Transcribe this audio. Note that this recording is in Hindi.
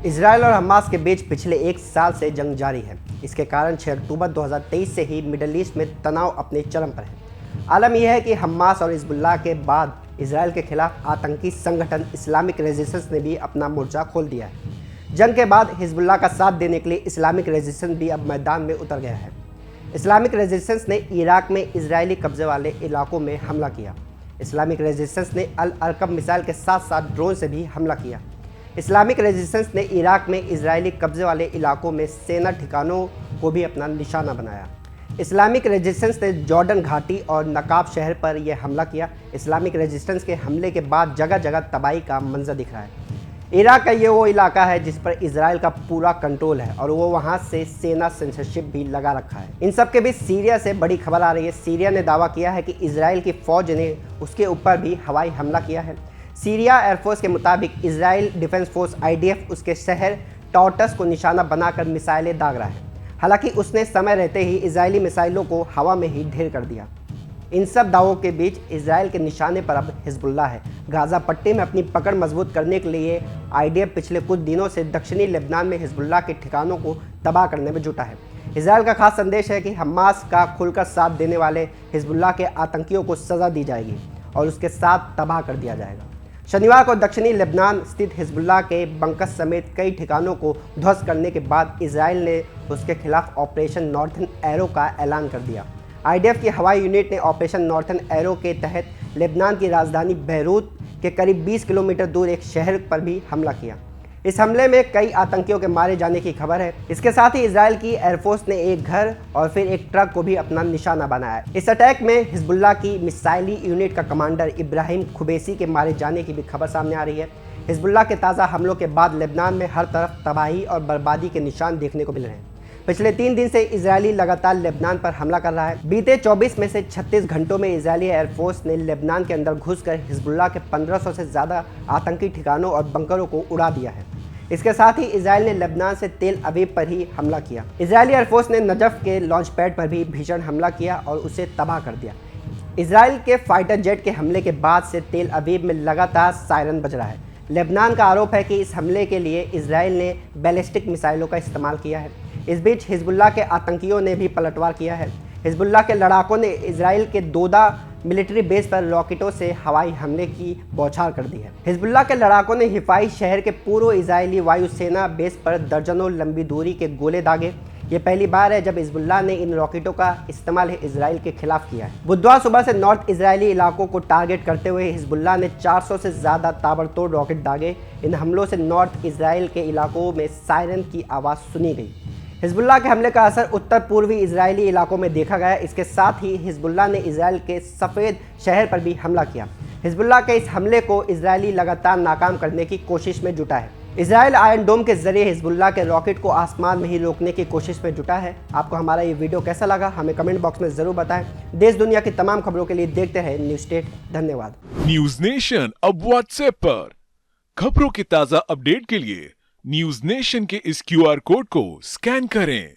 इसराइल और हमास के बीच पिछले एक साल से जंग जारी है। इसके कारण 6 अक्टूबर 2023 से ही मिडल ईस्ट में तनाव अपने चरम पर है। आलम यह है कि हमास और हिजबुल्लाह के बाद इसराइल के खिलाफ आतंकी संगठन इस्लामिक रेजिस्टेंस ने भी अपना मोर्चा खोल दिया है। जंग के बाद हिजबुल्लाह का साथ देने के लिए इस्लामिक रेजिस्टेंस भी अब मैदान में उतर गया है। इस्लामिक रेजिस्टेंस ने इराक में इजरायली कब्जे वाले इलाकों में हमला किया। इस्लामिक रेजिस्टेंस ने अल अरकब मिसाइल के साथ साथ ड्रोन से भी हमला किया। इस्लामिक रेजिस्टेंस ने इराक में इजरायली कब्जे वाले इलाकों में सेना ठिकानों को भी अपना निशाना बनाया। इस्लामिक रेजिस्टेंस ने जॉर्डन घाटी और नकाब शहर पर यह हमला किया। इस्लामिक रेजिस्टेंस के हमले के बाद जगह जगह तबाही का मंजर दिख रहा है। इराक का ये वो इलाका है जिस पर इजराइल का पूरा कंट्रोल है और वो वहाँ से सेना सेंसरशिप भी लगा रखा है। इन सब के बीच सीरिया से बड़ी खबर आ रही है। सीरिया ने दावा किया है कि इजराइल की फौज ने उसके ऊपर भी हवाई हमला किया है। सीरिया एयरफोर्स के मुताबिक इजराइल डिफेंस फोर्स IDF उसके शहर टॉर्टस को निशाना बनाकर मिसाइलें दाग रहा है। हालांकि उसने समय रहते ही इजरायली मिसाइलों को हवा में ही ढेर कर दिया। इन सब दावों के बीच इजराइल के निशाने पर अब हिजबुल्लाह है। गाजा पट्टी में अपनी पकड़ मजबूत करने के लिए IDF पिछले कुछ दिनों से दक्षिणी लेबनान में हिजबुल्लाह के ठिकानों को तबाह करने में जुटा है। इजराइल का खास संदेश है कि हमास का खुलकर साथ देने वाले हिजबुल्लाह के आतंकियों को सज़ा दी जाएगी और उसके साथ तबाह कर दिया जाएगा। शनिवार को दक्षिणी लेबनान स्थित हिजबुल्लाह के बंकस समेत कई ठिकानों को ध्वस्त करने के बाद इजराइल ने उसके खिलाफ ऑपरेशन नॉर्थन एरो का ऐलान कर दिया। IDF की हवाई यूनिट ने ऑपरेशन नॉर्थन एरो के तहत लेबनान की राजधानी बैरूत के करीब 20 किलोमीटर दूर एक शहर पर भी हमला किया। इस हमले में कई आतंकियों के मारे जाने की खबर है। इसके साथ ही इजराइल की एयरफोर्स ने एक घर और फिर एक ट्रक को भी अपना निशाना बनाया। इस अटैक में हिजबुल्लाह की मिसाइली यूनिट का कमांडर इब्राहिम खुबैसी के मारे जाने की भी खबर सामने आ रही है। हिजबुल्लाह के ताज़ा हमलों के बाद लेबनान में हर तरफ तबाही और बर्बादी के निशान देखने को मिल रहे हैं। पिछले 3 दिन से इजरायली लगातार लेबनान पर हमला कर रहा है। बीते 24 में से 36 घंटों में इजरायली एयरफोर्स ने लेबनान के अंदर घुसकर हिजबुल्लाह के 1500 से ज़्यादा आतंकी ठिकानों और बंकरों को उड़ा दिया है। इसके साथ ही इजराइल ने लेबनान से तेल अवीव पर ही हमला किया। इजरायली एयरफोर्स ने नजफ के लॉन्च पैड पर भी भीषण हमला किया और उसे तबाह कर दिया। इजराइल के फाइटर जेट के हमले के बाद से तेल अवीव में लगातार सायरन बज रहा है। लेबनान का आरोप है कि इस हमले के लिए इजराइल ने बैलिस्टिक मिसाइलों का इस्तेमाल किया है। इस बीच हिजबुल्लाह के आतंकियों ने भी पलटवार किया है। हिजबुल्लाह के लड़ाकों ने इजराइल के दोदा मिलिट्री बेस पर रॉकेटों से हवाई हमले की बौछार कर दी है। हिजबुल्लाह के लड़ाकों ने हिफाई शहर के पूर्व इजरायली वायुसेना बेस पर दर्जनों लंबी दूरी के गोले दागे। ये पहली बार है जब हिजबुल्लाह ने इन रॉकेटों का इस्तेमाल इजराइल के खिलाफ किया है। बुधवार सुबह से नॉर्थ इजरायली इलाकों को टारगेट करते हुए हिजबुल्लाह ने 400 से ज़्यादा ताबड़तोड़ रॉकेट दागे। इन हमलों से नॉर्थ इजराइल के इलाकों में सायरन की आवाज़ सुनी गई। हिजबुल्लाह के हमले का असर उत्तर पूर्वी इजरायली इलाकों में देखा गया। इसके साथ ही हिजबुल्लाह ने इजराइल के सफ़ेद शहर पर भी हमला किया। हिजबुल्लाह के इस हमले को इजरायली लगातार नाकाम करने की कोशिश में जुटा है। इजराइल आयरन डोम के जरिए हिजबुल्लाह के रॉकेट को आसमान में ही रोकने की कोशिश में जुटा है। आपको हमारा ये वीडियो कैसा लगा हमें कमेंट बॉक्स में ज़रूर बताएं। देश दुनिया की तमाम खबरों के लिए देखते हैं न्यूज़ स्टेट। धन्यवाद। न्यूज नेशन अब व्हाट्सएप पर खबरों की ताज़ा अपडेट के लिए न्यूज नेशन के इस QR कोड को स्कैन करें।